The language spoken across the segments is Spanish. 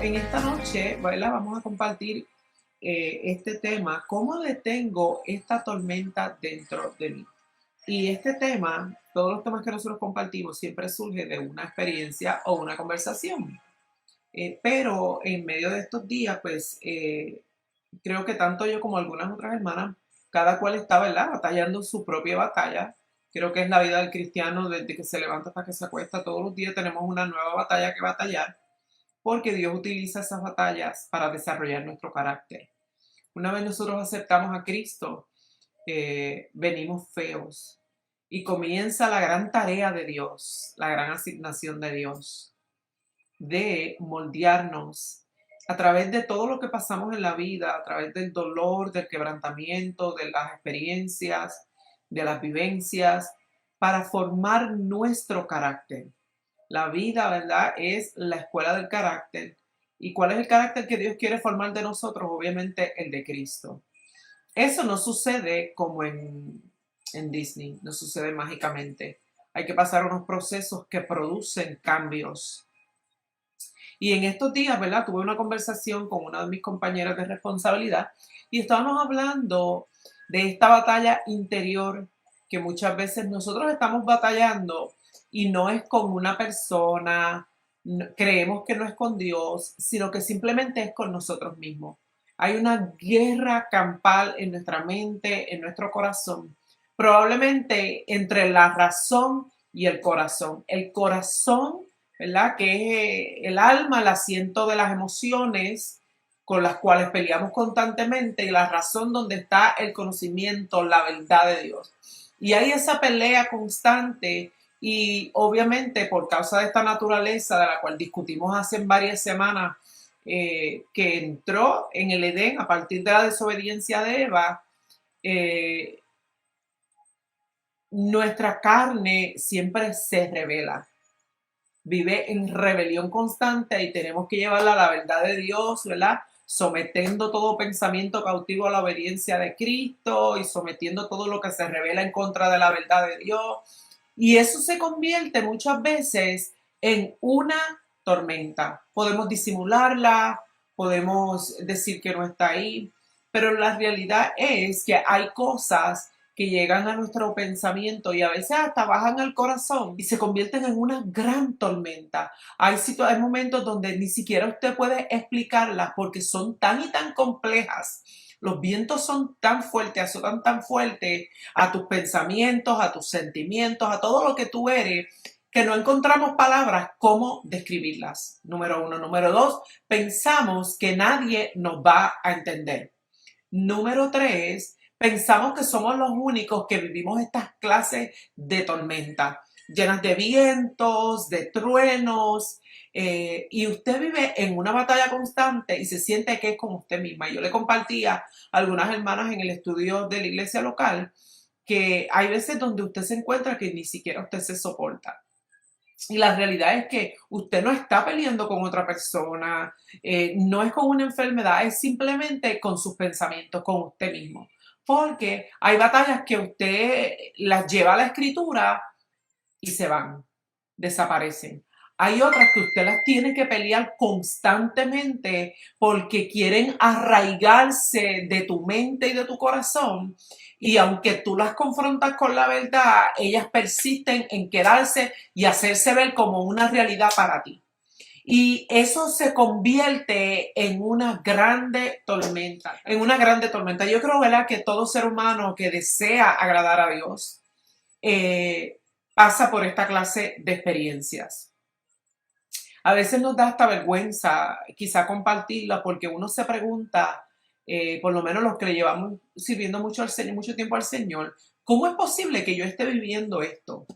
en esta noche, ¿verdad? Vamos a compartir este tema, ¿cómo detengo esta tormenta dentro de mí? Y este tema, todos los temas que nosotros compartimos siempre surge de una experiencia o una conversación. Pero en medio de estos días, pues creo que tanto yo como algunas otras hermanas, cada cual está, ¿verdad?, batallando su propia batalla. Creo que es la vida del cristiano desde que se levanta hasta que se acuesta. Todos los días tenemos una nueva batalla que batallar porque Dios utiliza esas batallas para desarrollar nuestro carácter. Una vez nosotros aceptamos a Cristo, venimos feos y comienza la gran tarea de Dios, la gran asignación de Dios de moldearnos a través de todo lo que pasamos en la vida, a través del dolor, del quebrantamiento, de las experiencias, de las vivencias, para formar nuestro carácter. La vida, ¿verdad?, es la escuela del carácter. ¿Y cuál es el carácter que Dios quiere formar de nosotros? Obviamente el de Cristo. Eso no sucede como en Disney, no sucede mágicamente. Hay que pasar unos procesos que producen cambios. Y en estos días, ¿verdad?, tuve una conversación con una de mis compañeras de responsabilidad y estábamos hablando de esta batalla interior que muchas veces nosotros estamos batallando y no es con una persona, creemos que no es con Dios, sino que simplemente es con nosotros mismos. Hay una guerra campal en nuestra mente, en nuestro corazón, probablemente entre la razón y el corazón. El corazón, ¿verdad?, que es el alma, el asiento de las emociones con las cuales peleamos constantemente, y la razón donde está el conocimiento, la verdad de Dios. Y hay esa pelea constante y obviamente por causa de esta naturaleza de la cual discutimos hace varias semanas, que entró en el Edén a partir de la desobediencia de Eva, eh, nuestra carne siempre se revela, vive en rebelión constante y tenemos que llevarla a la verdad de Dios, ¿verdad? Sometiendo todo pensamiento cautivo a la obediencia de Cristo y sometiendo todo lo que se revela en contra de la verdad de Dios. Y eso se convierte muchas veces en una tormenta. Podemos disimularla, podemos decir que no está ahí, pero la realidad es que hay cosas que llegan a nuestro pensamiento y a veces hasta bajan al corazón y se convierten en una gran tormenta. Hay momentos donde ni siquiera usted puede explicarlas porque son tan y tan complejas. Los vientos son tan fuertes, azotan tan fuerte a tus pensamientos, a tus sentimientos, a todo lo que tú eres, que no encontramos palabras cómo describirlas. Número uno. Número dos, pensamos que nadie nos va a entender. Número tres, pensamos que somos los únicos que vivimos estas clases de tormenta, llenas de vientos, de truenos, y usted vive en una batalla constante y se siente que es con usted misma. Yo le compartía a algunas hermanas en el estudio de la iglesia local que hay veces donde usted se encuentra que ni siquiera usted se soporta. Y la realidad es que usted no está peleando con otra persona, no es con una enfermedad, es simplemente con sus pensamientos, con usted mismo. Porque hay batallas que usted las lleva a la escritura y se van, desaparecen. Hay otras que usted las tiene que pelear constantemente porque quieren arraigarse de tu mente y de tu corazón. Y aunque tú las confrontas con la verdad, ellas persisten en quedarse y hacerse ver como una realidad para ti. Y eso se convierte en una grande tormenta, en una grande tormenta. Yo creo, ¿verdad?, que todo ser humano que desea agradar a Dios, pasa por esta clase de experiencias. A veces nos da hasta vergüenza quizá compartirla porque uno se pregunta, por lo menos los que le llevamos sirviendo mucho al Señor, mucho tiempo al Señor, ¿cómo es posible que yo esté viviendo esto?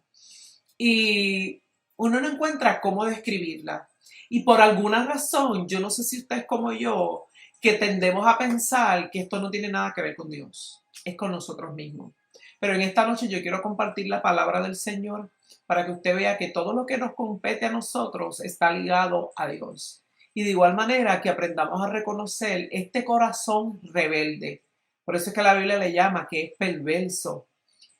Y uno no encuentra cómo describirla. Y por alguna razón, yo no sé si usted es como yo, que tendemos a pensar que esto no tiene nada que ver con Dios, es con nosotros mismos. Pero en esta noche yo quiero compartir la palabra del Señor para que usted vea que todo lo que nos compete a nosotros está ligado a Dios. Y de igual manera que aprendamos a reconocer este corazón rebelde. Por eso es que la Biblia le llama que es perverso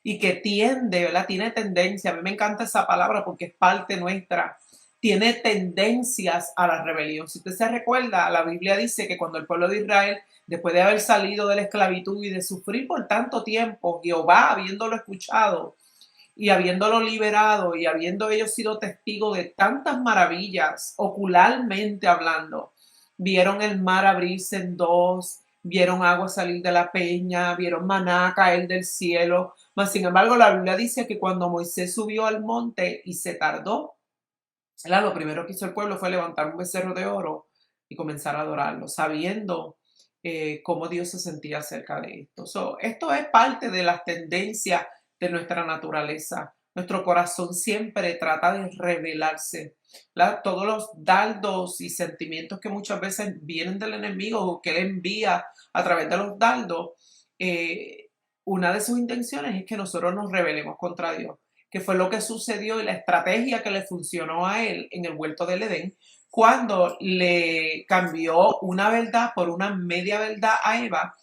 y que tiende, ¿verdad? Tiene tendencia. A mí me encanta esa palabra porque es parte nuestra. tiene tendencias a la rebelión. Si usted se recuerda, la Biblia dice que cuando el pueblo de Israel, después de haber salido de la esclavitud y de sufrir por tanto tiempo, Jehová, habiéndolo escuchado y habiéndolo liberado y habiendo ellos sido testigos de tantas maravillas, ocularmente hablando, vieron el mar abrirse en dos, vieron agua salir de la peña, vieron maná caer del cielo. Mas, sin embargo, la Biblia dice que cuando Moisés subió al monte y se tardó, ¿verdad? Lo primero que hizo el pueblo fue levantar un becerro de oro y comenzar a adorarlo, sabiendo cómo Dios se sentía acerca de esto. Esto es parte de las tendencias de nuestra naturaleza. Nuestro corazón siempre trata de revelarse. Todos los dardos y sentimientos que muchas veces vienen del enemigo o que él envía a través de los dardos, una de sus intenciones es que nosotros nos rebelemos contra Dios, que fue lo que sucedió y la estrategia que le funcionó a él en el huerto del Edén, cuando le cambió una verdad por una media verdad a Eva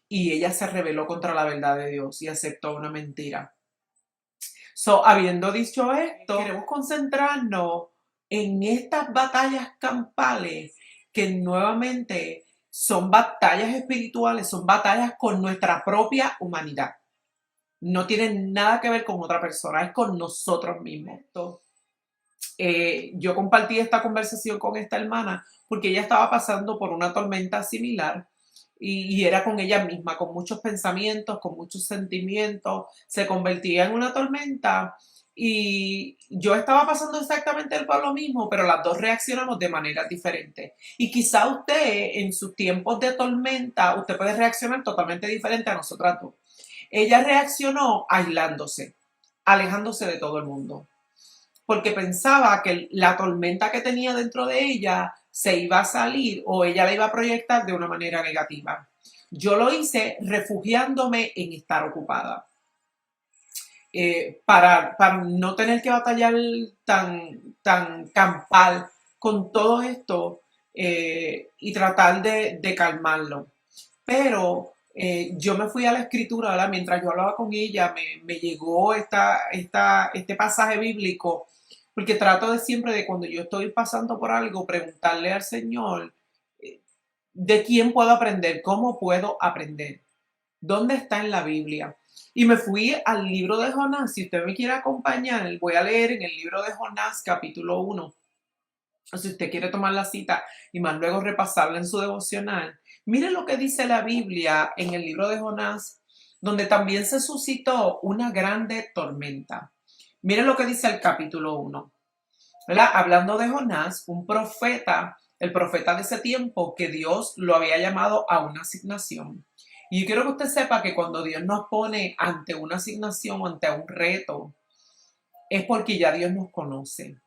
y ella se rebeló contra la verdad de Dios y aceptó una mentira. Habiendo dicho esto, queremos concentrarnos en estas batallas campales que nuevamente son batallas espirituales, son batallas con nuestra propia humanidad. No tienen nada que ver con otra persona, es con nosotros mismos. Yo compartí esta conversación con esta hermana porque ella estaba pasando por una tormenta similar y era con ella misma, con muchos pensamientos, con muchos sentimientos, se convertía en una tormenta y yo estaba pasando exactamente por lo mismo, pero las dos reaccionamos de maneras diferentes. Y quizá usted en sus tiempos de tormenta, usted puede reaccionar totalmente diferente a nosotras dos. Ella reaccionó aislándose, alejándose de todo el mundo, porque pensaba que la tormenta que tenía dentro de ella se iba a salir o ella la iba a proyectar de una manera negativa. Yo lo hice refugiándome en estar ocupada. Para no tener que batallar tan campal con todo esto y tratar de calmarlo. Pero yo me fui a la escritura, ¿verdad? Mientras yo hablaba con ella, me llegó este pasaje bíblico, porque trato de siempre, de cuando yo estoy pasando por algo, preguntarle al Señor, ¿de quién puedo aprender? ¿Cómo puedo aprender? ¿Dónde está en la Biblia? Y me fui al libro de Jonás. Si usted me quiere acompañar, voy a leer en el libro de Jonás, capítulo 1. Si usted quiere tomar la cita y más luego repasarla en su devocional, mire lo que dice la Biblia en el libro de Jonás, donde también se suscitó una grande tormenta. Mire lo que dice el capítulo 1. ¿Verdad? Hablando de Jonás, un profeta, el profeta de ese tiempo, que Dios lo había llamado a una asignación. Y yo quiero que usted sepa que cuando Dios nos pone ante una asignación o ante un reto, es porque ya Dios nos conoce.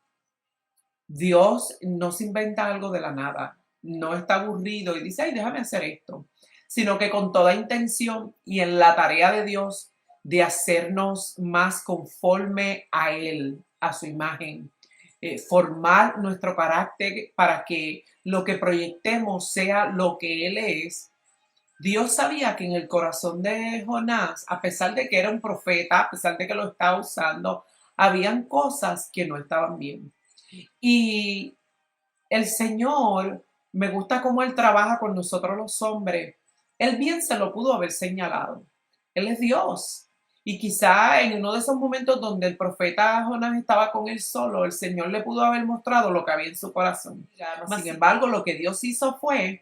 Dios no se inventa algo de la nada, no está aburrido y dice, ay, déjame hacer esto, sino que con toda intención y en la tarea de Dios de hacernos más conforme a Él, a su imagen, formar nuestro carácter para que lo que proyectemos sea lo que Él es. Dios sabía que en el corazón de Jonás, a pesar de que era un profeta, a pesar de que lo estaba usando, habían cosas que no estaban bien. Y el Señor, me gusta cómo Él trabaja con nosotros los hombres. Él bien se lo pudo haber señalado. Él es Dios. Y quizá en uno de esos momentos donde el profeta Jonás estaba con él solo, el Señor le pudo haber mostrado lo que había en su corazón. Sin embargo, lo que Dios hizo fue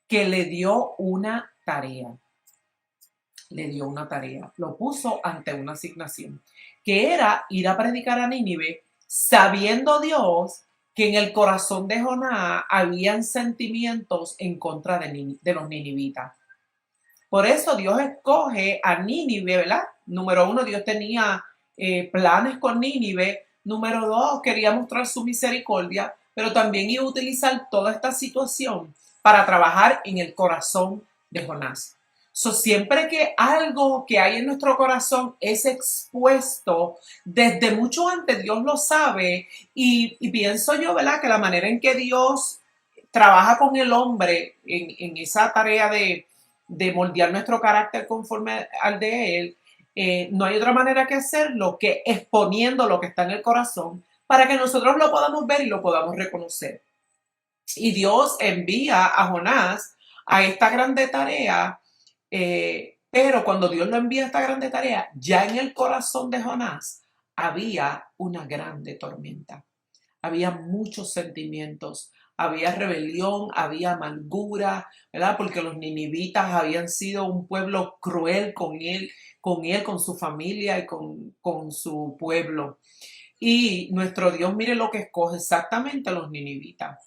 que le dio una tarea. Le dio una tarea. Lo puso ante una asignación, que era ir a predicar a Nínive, sabiendo Dios que en el corazón de Jonás habían sentimientos en contra de los ninivitas. Por eso Dios escoge a Nínive, ¿verdad? Número uno, Dios tenía planes con Nínive. Número dos, quería mostrar su misericordia, pero también iba a utilizar toda esta situación para trabajar en el corazón de Jonás. Siempre que algo que hay en nuestro corazón es expuesto, desde mucho antes Dios lo sabe y pienso yo, ¿verdad? Que la manera en que Dios trabaja con el hombre en esa tarea de moldear nuestro carácter conforme al de Él, no hay otra manera que hacerlo que exponiendo lo que está en el corazón para que nosotros lo podamos ver y lo podamos reconocer. Y Dios envía a Jonás a esta grande tarea, pero cuando Dios lo envía a esta grande tarea, ya en el corazón de Jonás había una grande tormenta. Había muchos sentimientos, había rebelión, había amargura, ¿verdad? Porque los ninivitas habían sido un pueblo cruel con su familia y con su pueblo. Y nuestro Dios, mire lo que escoge exactamente a los ninivitas.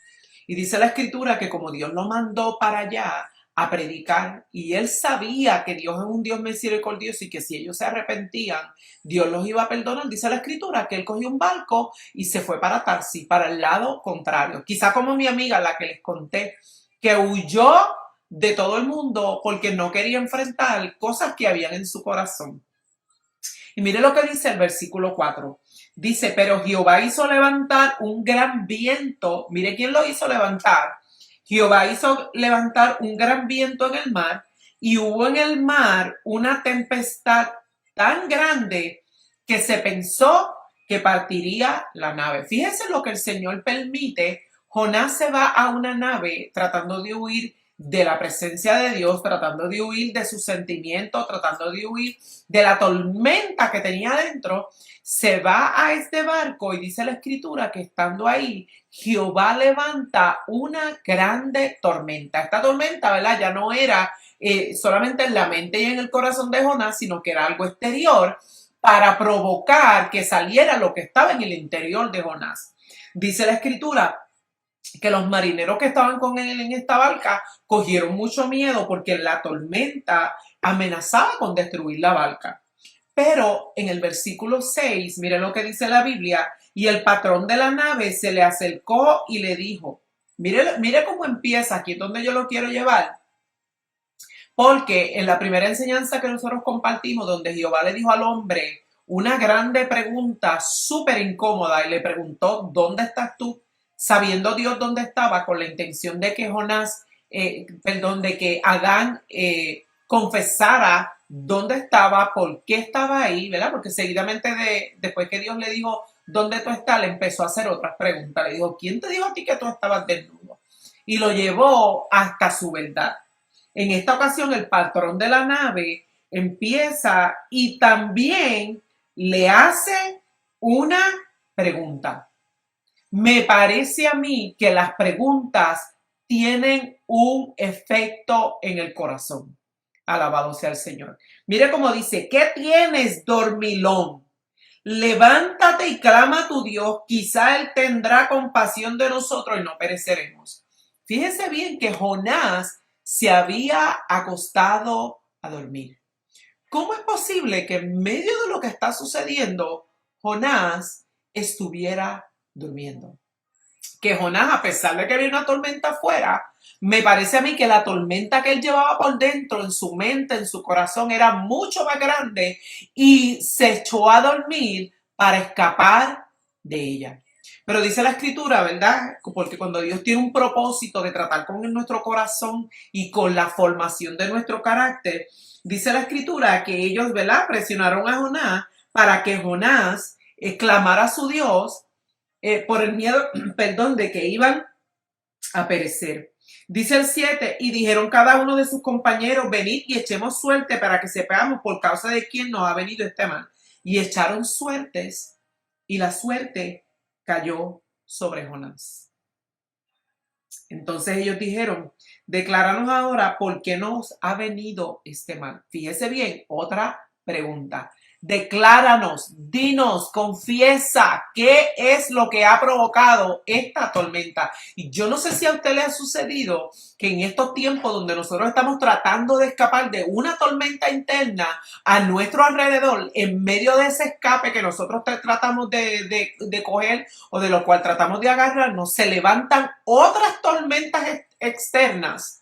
Y dice la escritura que como Dios lo mandó para allá a predicar, y él sabía que Dios es un Dios misericordioso y que si ellos se arrepentían, Dios los iba a perdonar. Dice la escritura que él cogió un barco y se fue para Tarsis, para el lado contrario. Quizá como mi amiga, la que les conté, que huyó de todo el mundo porque no quería enfrentar cosas que habían en su corazón. Y mire lo que dice el versículo 4. Dice, pero Jehová hizo levantar un gran viento. Mire quién lo hizo levantar. Jehová hizo levantar un gran viento en el mar y hubo en el mar una tempestad tan grande que se pensó que partiría la nave. Fíjense lo que el Señor permite. Jonás se va a una nave tratando de huir de la presencia de Dios, tratando de huir de sus sentimientos, tratando de huir de la tormenta que tenía dentro. Se va a este barco y dice la escritura que estando ahí, Jehová levanta una grande tormenta. Esta tormenta, ¿verdad? Ya no era solamente en la mente y en el corazón de Jonás, sino que era algo exterior para provocar que saliera lo que estaba en el interior de Jonás. Dice la escritura que los marineros que estaban con él en esta barca cogieron mucho miedo porque la tormenta amenazaba con destruir la barca. Pero en el versículo 6, mire lo que dice la Biblia, y el patrón de la nave se le acercó y le dijo, mire cómo empieza, aquí es donde yo lo quiero llevar, porque en la primera enseñanza que nosotros compartimos, donde Jehová le dijo al hombre una grande pregunta súper incómoda y le preguntó, ¿dónde estás tú? Sabiendo Dios dónde estaba, con la intención de que de que Adán confesara dónde estaba, por qué estaba ahí, ¿verdad? Porque seguidamente después que Dios le dijo, ¿dónde tú estás? Le empezó a hacer otras preguntas. Le dijo, ¿quién te dijo a ti que tú estabas desnudo? Y lo llevó hasta su verdad. En esta ocasión, el patrón de la nave empieza y también le hace una pregunta. Me parece a mí que las preguntas tienen un efecto en el corazón. Alabado sea el Señor. Mire cómo dice, ¿qué tienes, dormilón? Levántate y clama a tu Dios, quizá Él tendrá compasión de nosotros y no pereceremos. Fíjese bien que Jonás se había acostado a dormir. ¿Cómo es posible que en medio de lo que está sucediendo, Jonás estuviera durmiendo? Que Jonás, a pesar de que había una tormenta afuera, me parece a mí que la tormenta que él llevaba por dentro, en su mente, en su corazón, era mucho más grande y se echó a dormir para escapar de ella. Pero dice la escritura, ¿verdad? Porque cuando Dios tiene un propósito de tratar con nuestro corazón y con la formación de nuestro carácter, dice la escritura que ellos, ¿verdad? Presionaron a Jonás para que Jonás clamara a su Dios por el miedo, perdón, de que iban a perecer. Dice el 7, y dijeron cada uno de sus compañeros, venid y echemos suerte para que sepamos por causa de quién nos ha venido este mal. Y echaron suertes, y la suerte cayó sobre Jonás. Entonces ellos dijeron, decláranos ahora por qué nos ha venido este mal. Fíjese bien, otra pregunta. Decláranos, dinos, confiesa qué es lo que ha provocado esta tormenta. Y yo no sé si a usted le ha sucedido que en estos tiempos donde nosotros estamos tratando de escapar de una tormenta interna a nuestro alrededor, en medio de ese escape que nosotros tratamos de coger o de lo cual tratamos de agarrarnos, se levantan otras tormentas externas.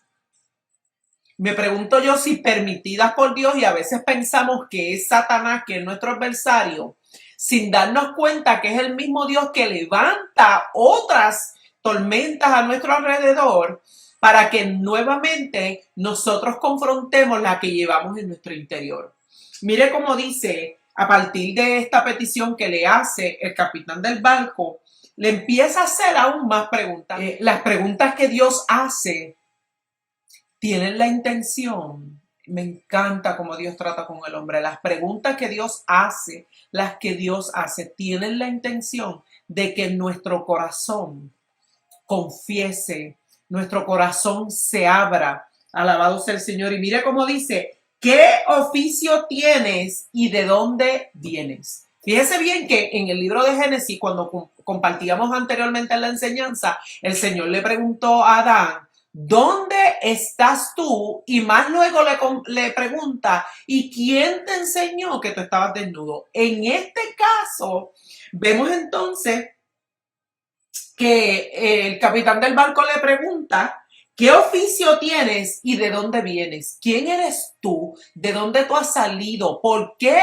Me pregunto yo si permitidas por Dios, y a veces pensamos que es Satanás, que es nuestro adversario, sin darnos cuenta que es el mismo Dios que levanta otras tormentas a nuestro alrededor para que nuevamente nosotros confrontemos la que llevamos en nuestro interior. Mire cómo dice a partir de esta petición que le hace el capitán del barco, le empieza a hacer aún más preguntas. Las preguntas que Dios hace tienen la intención, me encanta cómo Dios trata con el hombre, las preguntas que Dios hace, las que Dios hace, tienen la intención de que nuestro corazón confiese, nuestro corazón se abra. Alabado sea el Señor. Y mire cómo dice, ¿qué oficio tienes y de dónde vienes? Fíjese bien que en el libro de Génesis, cuando compartíamos anteriormente en la enseñanza, el Señor le preguntó a Adán, ¿dónde estás tú? Y más luego le pregunta, ¿y quién te enseñó que tú estabas desnudo? En este caso, vemos entonces que el capitán del barco le pregunta, ¿qué oficio tienes y de dónde vienes? ¿Quién eres tú? ¿De dónde tú has salido? ¿Por qué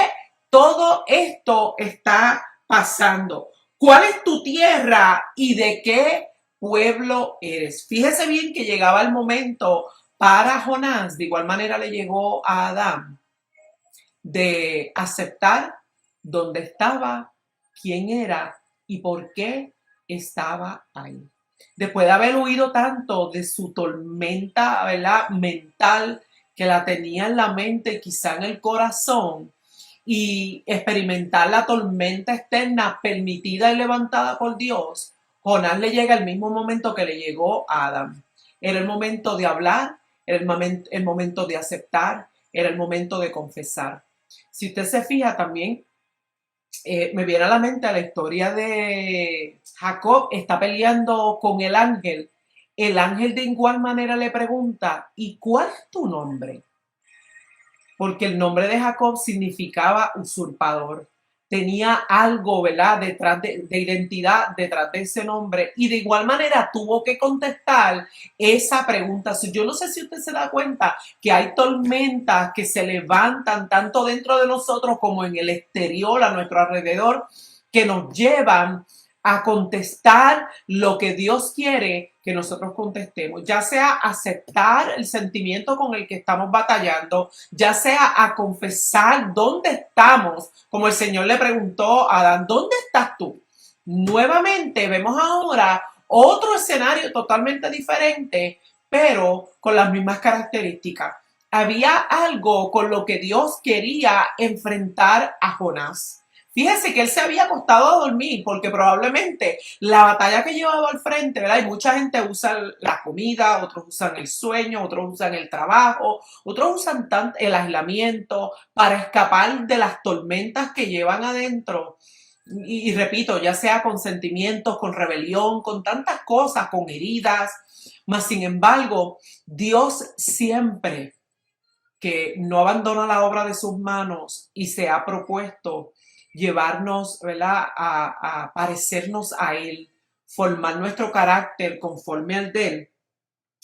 todo esto está pasando? ¿Cuál es tu tierra y de qué pueblo eres? Fíjese bien que llegaba el momento para Jonás, de igual manera le llegó a Adán, de aceptar dónde estaba, quién era y por qué estaba ahí. Después de haber huido tanto de su tormenta, ¿verdad?, mental, que la tenía en la mente, quizá en el corazón, y experimentar la tormenta externa permitida y levantada por Dios, Jonás le llega el mismo momento que le llegó a Adán. Era el momento de hablar, era el momento de aceptar, era el momento de confesar. Si usted se fija también, me viene a la mente la historia de Jacob, está peleando con el ángel. El ángel de igual manera le pregunta, ¿y cuál es tu nombre? Porque el nombre de Jacob significaba usurpador. Tenía algo, ¿verdad?, detrás de identidad, detrás de ese nombre. Y de igual manera tuvo que contestar esa pregunta. Yo no sé si usted se da cuenta que hay tormentas que se levantan tanto dentro de nosotros como en el exterior, a nuestro alrededor, que nos llevan a contestar lo que Dios quiere que nosotros contestemos, ya sea aceptar el sentimiento con el que estamos batallando, ya sea a confesar dónde estamos, como el Señor le preguntó a Adán, ¿dónde estás tú? Nuevamente vemos ahora otro escenario totalmente diferente, pero con las mismas características. Había algo con lo que Dios quería enfrentar a Jonás. Fíjese que él se había acostado a dormir porque probablemente la batalla que llevaba al frente, ¿verdad? Y mucha gente usa la comida, otros usan el sueño, otros usan el trabajo, otros usan el aislamiento para escapar de las tormentas que llevan adentro. Y repito, ya sea con sentimientos, con rebelión, con tantas cosas, con heridas. Mas, sin embargo, Dios siempre que no abandona la obra de sus manos y se ha propuesto llevarnos, ¿verdad?, a parecernos a Él, formar nuestro carácter conforme al de Él,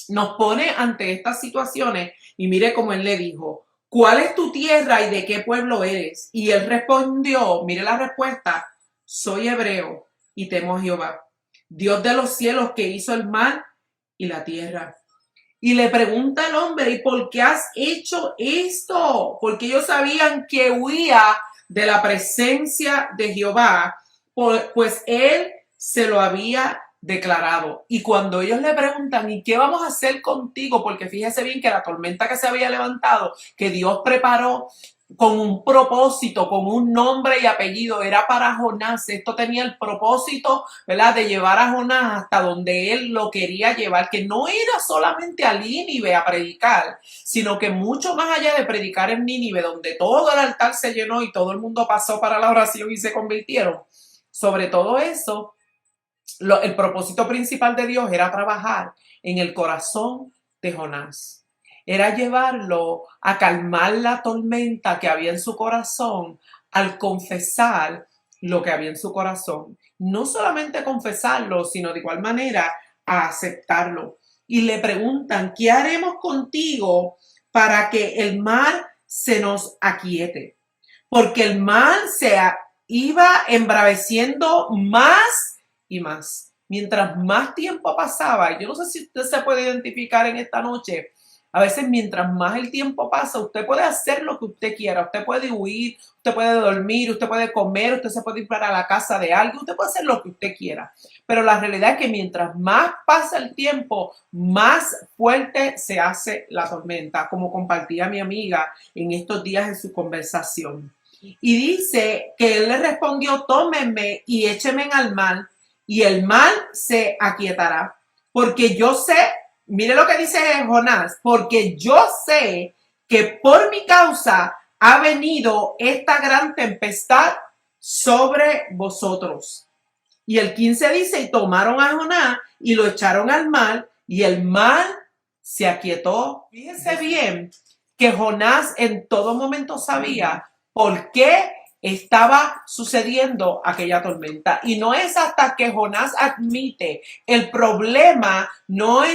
nos pone ante estas situaciones y mire cómo Él le dijo, ¿cuál es tu tierra y de qué pueblo eres? Y Él respondió, mire la respuesta, soy hebreo y temo a Jehová, Dios de los cielos que hizo el mar y la tierra. Y le pregunta el hombre, ¿y por qué has hecho esto? Porque ellos sabían que huía de la presencia de Jehová, pues él se lo había declarado. Y cuando ellos le preguntan, ¿y qué vamos a hacer contigo? Porque fíjese bien que la tormenta que se había levantado, que Dios preparó con un propósito, con un nombre y apellido, era para Jonás. Esto tenía el propósito, ¿verdad?, de llevar a Jonás hasta donde él lo quería llevar, que no era solamente a Nínive a predicar, sino que mucho más allá de predicar en Nínive, donde todo el altar se llenó y todo el mundo pasó para la oración y se convirtieron. Sobre todo eso, el propósito principal de Dios era trabajar en el corazón de Jonás. Era llevarlo a calmar la tormenta que había en su corazón al confesar lo que había en su corazón. No solamente confesarlo, sino de igual manera a aceptarlo. Y le preguntan, ¿qué haremos contigo para que el mar se nos aquiete? Porque el mar se iba embraveciendo más y más. Mientras más tiempo pasaba, y yo no sé si usted se puede identificar en esta noche, A veces mientras más el tiempo pasa, usted puede hacer lo que usted quiera, usted puede huir, usted puede dormir, usted puede comer, usted se puede ir para la casa de alguien, usted puede hacer lo que usted quiera. Pero la realidad es que mientras más pasa el tiempo, más fuerte se hace la tormenta, como compartía mi amiga en estos días en su conversación. Y dice que él le respondió, tómenme y échenme al mar, y el mal se aquietará, porque yo sé, mire lo que dice Jonás, porque yo sé que por mi causa ha venido esta gran tempestad sobre vosotros. Y el 15 dice, y tomaron a Jonás y lo echaron al mar, y el mar se aquietó. Fíjense bien que Jonás en todo momento sabía por qué estaba sucediendo aquella tormenta. Y no es hasta que Jonás admite el problema no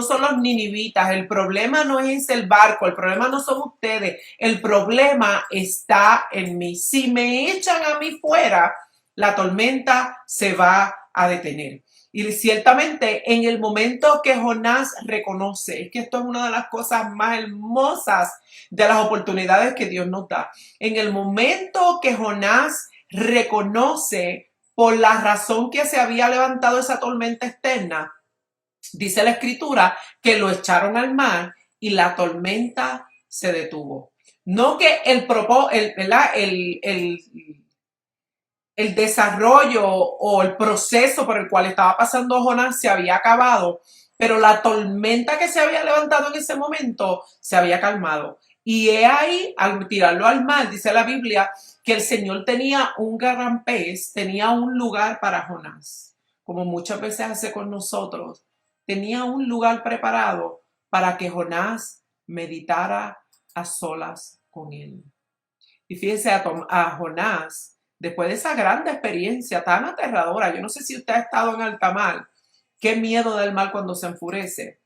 son los ninivitas, el problema no es el barco, el problema no son ustedes, el problema está en mí. Si me echan a mí fuera, la tormenta se va a detener. Y ciertamente en el momento que Jonás reconoce, es que esto es una de las cosas más hermosas de las oportunidades que Dios nos da. En el momento que Jonás reconoce por la razón que se había levantado esa tormenta externa, dice la escritura que lo echaron al mar y la tormenta se detuvo. No que el desarrollo o el proceso por el cual estaba pasando Jonás se había acabado, pero la tormenta que se había levantado en ese momento se había calmado. Y he ahí, al tirarlo al mar, dice la Biblia, que el Señor tenía un gran pez, tenía un lugar para Jonás, como muchas veces hace con nosotros. Tenía un lugar preparado para que Jonás meditara a solas con él. Y fíjense a Jonás, después de esa gran experiencia tan aterradora, yo no sé si usted ha estado en alta mar, qué miedo del mar cuando se enfurece.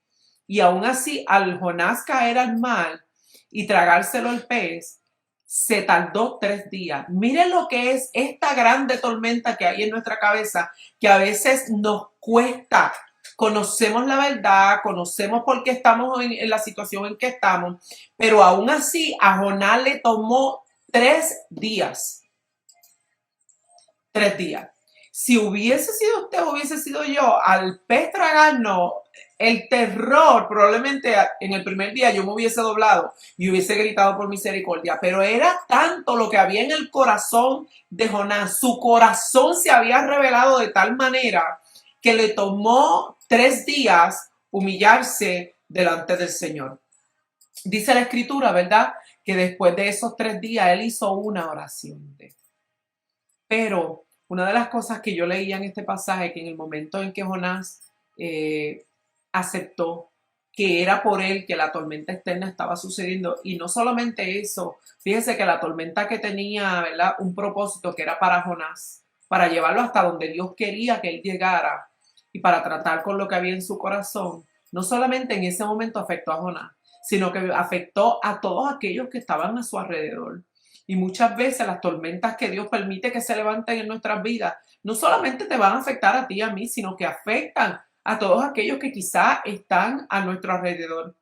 Y aún así, al Jonás caer al mar y tragárselo el pez, se tardó 3 días. Miren lo que es esta grande tormenta que hay en nuestra cabeza, que a veces nos cuesta. Conocemos la verdad, conocemos por qué estamos en la situación en que estamos, pero aún así a Jonás le tomó 3 días. 3 días. Si hubiese sido usted, hubiese sido yo, al pez tragarnos, el terror, probablemente en el primer día yo me hubiese doblado y hubiese gritado por misericordia, pero era tanto lo que había en el corazón de Jonás, su corazón se había revelado de tal manera que le tomó 3 días humillarse delante del Señor. Dice la escritura, ¿verdad? Que después de esos 3 días él hizo una oración. Pero una de las cosas que yo leía en este pasaje, que en el momento en que Jonás aceptó que era por él que la tormenta externa estaba sucediendo, y no solamente eso, fíjese que la tormenta que tenía, ¿verdad?, un propósito que era para Jonás, para llevarlo hasta donde Dios quería que él llegara y para tratar con lo que había en su corazón, no solamente en ese momento afectó a Jonás, sino que afectó a todos aquellos que estaban a su alrededor. Y muchas veces las tormentas que Dios permite que se levanten en nuestras vidas no solamente te van a afectar a ti y a mí, sino que afectan a todos aquellos que quizá están a nuestro alrededor.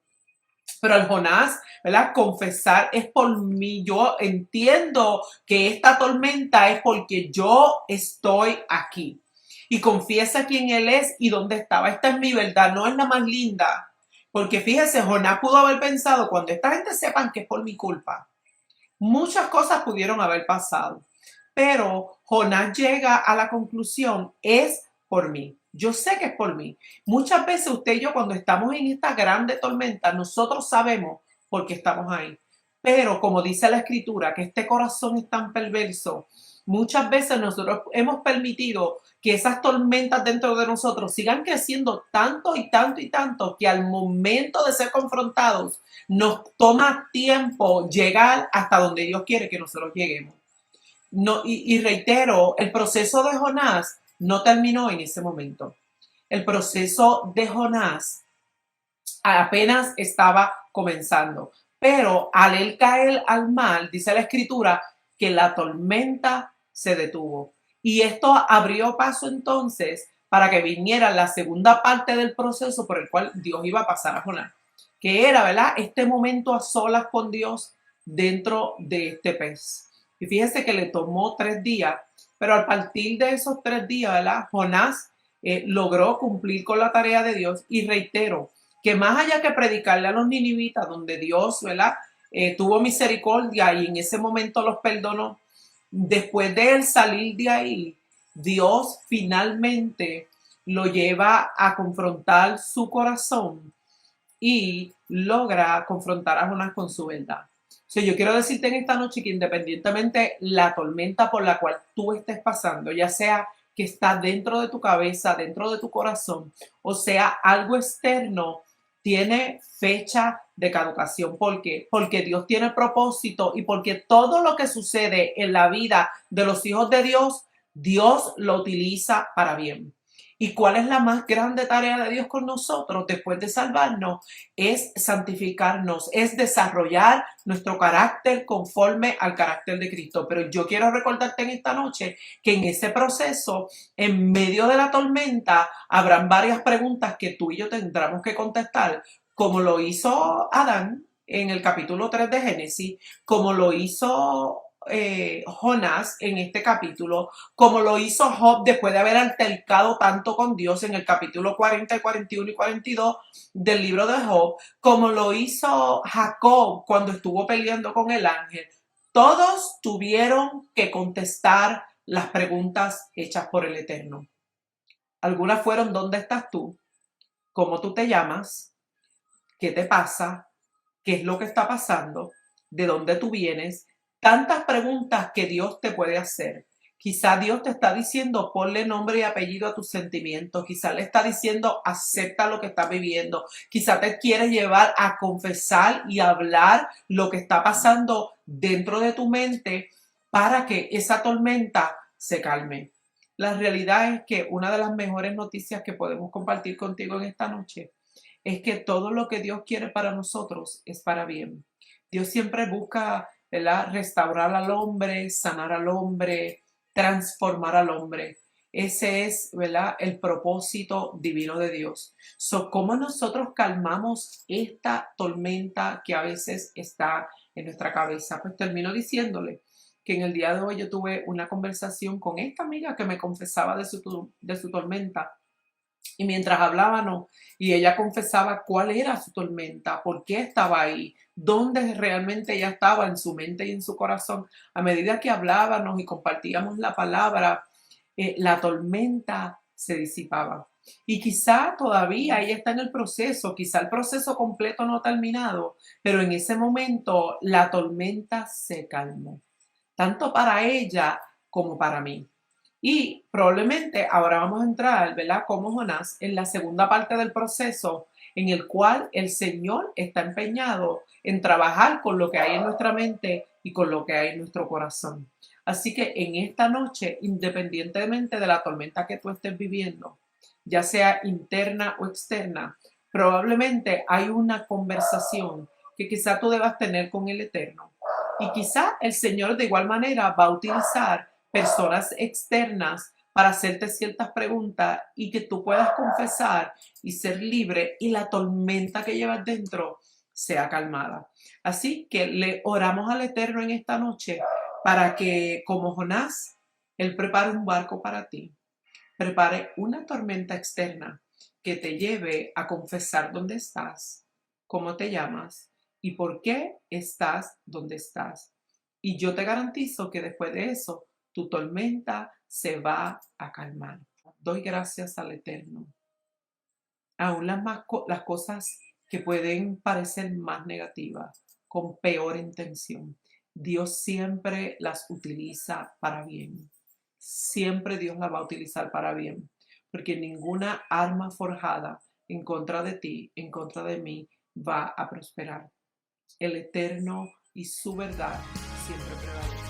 Pero al Jonás, ¿verdad? Confesar es por mí. Yo entiendo que esta tormenta es porque yo estoy aquí. Y confiesa quién él es y dónde estaba. Esta es mi verdad, no es la más linda. Porque fíjese, Jonás pudo haber pensado, cuando esta gente sepan que es por mi culpa, muchas cosas pudieron haber pasado, pero Jonás llega a la conclusión, es por mí. Yo sé que es por mí. Muchas veces usted y yo cuando estamos en esta grande tormenta, nosotros sabemos por qué estamos ahí. Pero como dice la escritura, que este corazón es tan perverso, muchas veces nosotros hemos permitido que esas tormentas dentro de nosotros sigan creciendo tanto y tanto y tanto que al momento de ser confrontados nos toma tiempo llegar hasta donde Dios quiere que nosotros lleguemos. No, y reitero, el proceso de Jonás no terminó en ese momento. El proceso de Jonás apenas estaba comenzando. Pero al él caer al mar, dice la escritura, que la tormenta se detuvo. Y esto abrió paso entonces para que viniera la segunda parte del proceso por el cual Dios iba a pasar a Jonás. que era, ¿verdad?, este momento a solas con Dios dentro de este pez. Y fíjese que le tomó 3 días, pero a partir de esos 3 días, ¿verdad?, Jonás logró cumplir con la tarea de Dios. Y reitero que más allá que predicarle a los ninivitas, donde Dios, ¿verdad?, tuvo misericordia y en ese momento los perdonó, después de él salir de ahí, Dios finalmente lo lleva a confrontar su corazón y logra confrontar a Jonás con su verdad. O sea, yo quiero decirte en esta noche que independientemente la tormenta por la cual tú estés pasando, ya sea que está dentro de tu cabeza, dentro de tu corazón, o sea, algo externo, tiene fecha de caducación. ¿Por qué? Porque Dios tiene propósito y porque todo lo que sucede en la vida de los hijos de Dios, Dios lo utiliza para bien. ¿Y cuál es la más grande tarea de Dios con nosotros después de salvarnos? Es santificarnos, es desarrollar nuestro carácter conforme al carácter de Cristo. Pero yo quiero recordarte en esta noche que en ese proceso, en medio de la tormenta, habrán varias preguntas que tú y yo tendremos que contestar, como lo hizo Adán en el capítulo 3 de Génesis, como lo hizo Jonás en este capítulo, como lo hizo Job después de haber altercado tanto con Dios en el capítulo 40, 41 y 42 del libro de Job, como lo hizo Jacob cuando estuvo peleando con el ángel. Todos tuvieron que contestar las preguntas hechas por el Eterno. Algunas fueron: ¿dónde estás tú? ¿Cómo tú te llamas? ¿Qué te pasa? ¿Qué es lo que está pasando? ¿De dónde tú vienes? Tantas preguntas que Dios te puede hacer. Quizá Dios te está diciendo: ponle nombre y apellido a tus sentimientos. Quizá le está diciendo: acepta lo que estás viviendo. Quizá te quiere llevar a confesar y hablar lo que está pasando dentro de tu mente para que esa tormenta se calme. La realidad es que una de las mejores noticias que podemos compartir contigo en esta noche es que todo lo que Dios quiere para nosotros es para bien. Dios siempre busca, ¿verdad?, restaurar al hombre, sanar al hombre, transformar al hombre. Ese es, ¿verdad?, el propósito divino de Dios. ¿Cómo nosotros calmamos esta tormenta que a veces está en nuestra cabeza? Pues termino diciéndole que en el día de hoy yo tuve una conversación con esta amiga que me confesaba de su tormenta. Y mientras hablábamos y ella confesaba cuál era su tormenta, por qué estaba ahí, dónde realmente ella estaba en su mente y en su corazón, a medida que hablábamos y compartíamos la palabra, la tormenta se disipaba. Y quizá todavía ella está en el proceso, quizá el proceso completo no ha terminado, pero en ese momento la tormenta se calmó, tanto para ella como para mí. Y probablemente ahora vamos a entrar, ¿verdad?, como Jonás, en la segunda parte del proceso en el cual el Señor está empeñado en trabajar con lo que hay en nuestra mente y con lo que hay en nuestro corazón. Así que en esta noche, independientemente de la tormenta que tú estés viviendo, ya sea interna o externa, probablemente hay una conversación que quizá tú debas tener con el Eterno. Y quizá el Señor de igual manera va a utilizar personas externas para hacerte ciertas preguntas y que tú puedas confesar y ser libre y la tormenta que llevas dentro sea calmada. Así que le oramos al Eterno en esta noche para que, como Jonás, Él prepare un barco para ti, prepare una tormenta externa que te lleve a confesar dónde estás, cómo te llamas y por qué estás donde estás. Y yo te garantizo que después de eso, tu tormenta se va a calmar. Doy gracias al Eterno. Aún las cosas que pueden parecer más negativas, con peor intención, Dios siempre las utiliza para bien. Siempre Dios las va a utilizar para bien, porque ninguna arma forjada en contra de ti, en contra de mí, va a prosperar. El Eterno y su verdad siempre prevalece.